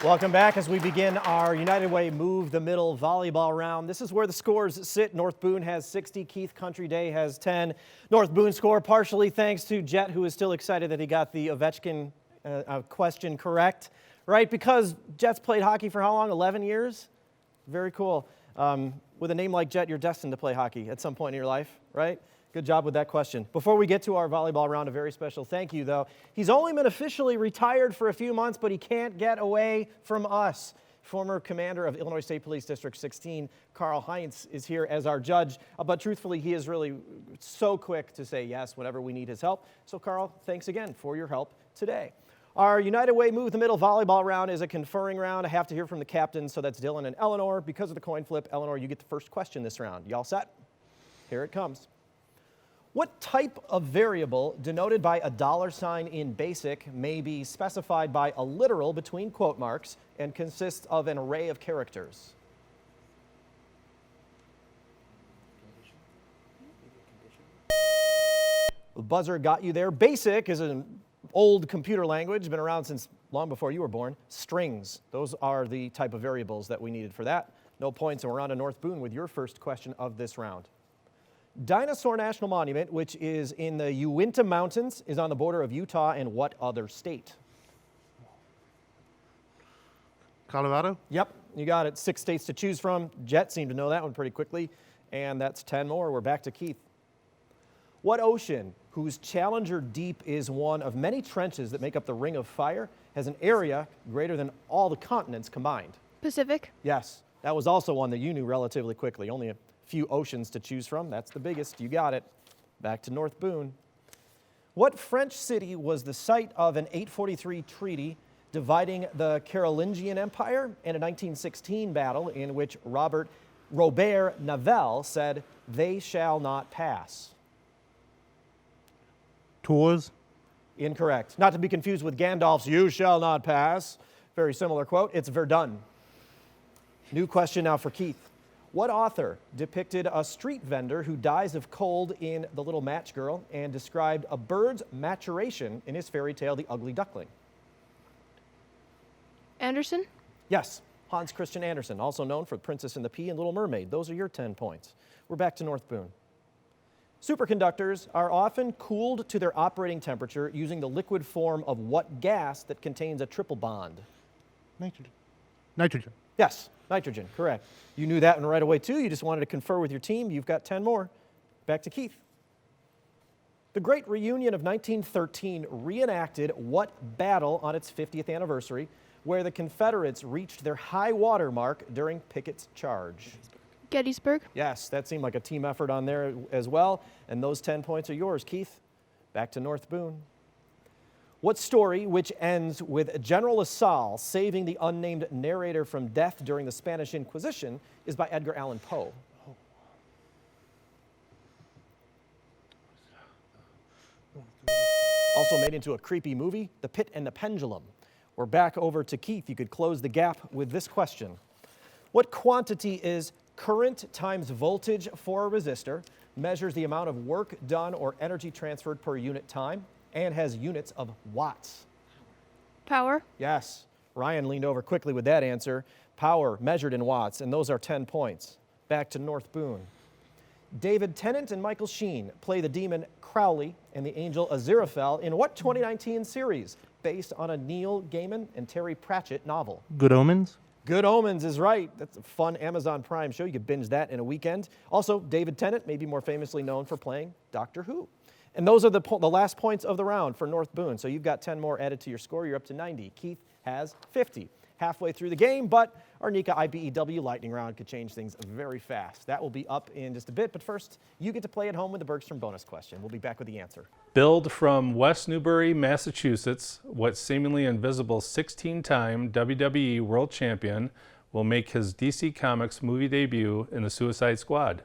Welcome back as we begin our United Way Move the Middle volleyball round. This is where the scores sit. North Boone has 60, Keith Country Day has 10. North Boone score partially thanks to Jet, who is still excited that he got the Ovechkin question correct, right? Because Jet's played hockey for how long? 11 years? Very cool. With a name like Jet, you're destined to play hockey at some point in your life, right? Good job with that question. Before we get to our volleyball round, a very special thank you, though. He's only been officially retired for a few months, but he can't get away from us. Former commander of Illinois State Police District 16, Carl Heinz, is here as our judge. But truthfully, he is really so quick to say yes whenever we need his help. So, Carl, thanks again for your help today. Our United Way Move the Middle volleyball round is a conferring round. I have to hear from the captains, so that's Dylan and Eleanor. Because of the coin flip, Eleanor, you get the first question this round. Y'all set? Here it comes. What type of variable denoted by a $ in BASIC may be specified by a literal between quote marks and consists of an array of characters? The buzzer got you there. BASIC is an old computer language, been around since long before you were born. Strings, those are the type of variables that we needed for that. No points, and we're on to North Boone with your first question of this round. Dinosaur National Monument, which is in the Uinta Mountains, is on the border of Utah and what other state? Colorado? Yep, you got it. 6 states to choose from. Jet seemed to know that one pretty quickly, and that's 10 more. We're back to Keith. What ocean, whose Challenger Deep is one of many trenches that make up the Ring of Fire, has an area greater than all the continents combined? Pacific? Yes, that was also one that you knew relatively quickly. Only a few oceans to choose from. That's the biggest. You got it. Back to North Boone. What French city was the site of an 843 treaty dividing the Carolingian Empire and a 1916 battle in which Robert Nivelle said, "They shall not pass"? Tours? Incorrect. Not to be confused with Gandalf's "You shall not pass." Very similar quote. It's Verdun. New question now for Keith. What author depicted a street vendor who dies of cold in The Little Match Girl and described a bird's maturation in his fairy tale, The Ugly Duckling? Anderson? Yes, Hans Christian Andersen, also known for Princess and the Pea and Little Mermaid. Those are your 10 points. We're back to North Boone. Superconductors are often cooled to their operating temperature using the liquid form of what gas that contains a triple bond? Nitrogen. Nitrogen. Yes, nitrogen, correct. You knew that one right away, too. You just wanted to confer with your team. You've got 10 more. Back to Keith. The Great Reunion of 1913 reenacted what battle on its 50th anniversary where the Confederates reached their high water mark during Pickett's charge? Gettysburg? Yes, that seemed like a team effort on there as well. And those 10 points are yours, Keith. Back to North Boone. What story, which ends with General Lassalle saving the unnamed narrator from death during the Spanish Inquisition, is by Edgar Allan Poe? Also made into a creepy movie, The Pit and the Pendulum. We're back over to Keith. You could close the gap with this question. What quantity is current times voltage for a resistor, measures the amount of work done or energy transferred per unit time, and has units of watts? Power? Yes. Ryan leaned over quickly with that answer. Power measured in watts, and those are 10 points. Back to North Boone. David Tennant and Michael Sheen play the demon Crowley and the angel Aziraphale in what 2019 series based on a Neil Gaiman and Terry Pratchett novel? Good Omens? Good Omens is right. That's a fun Amazon Prime show. You could binge that in a weekend. Also, David Tennant, maybe more famously known for playing Doctor Who. And those are the last points of the round for North Boone. So you've got 10 more added to your score. You're up to 90. Keith has 50. Halfway through the game, but our Nika IBEW lightning round could change things very fast. That will be up in just a bit, but first, you get to play at home with the Bergstrom bonus question. We'll be back with the answer. Billed from West Newbury, Massachusetts, what seemingly invisible 16-time WWE World Champion will make his DC Comics movie debut in The Suicide Squad?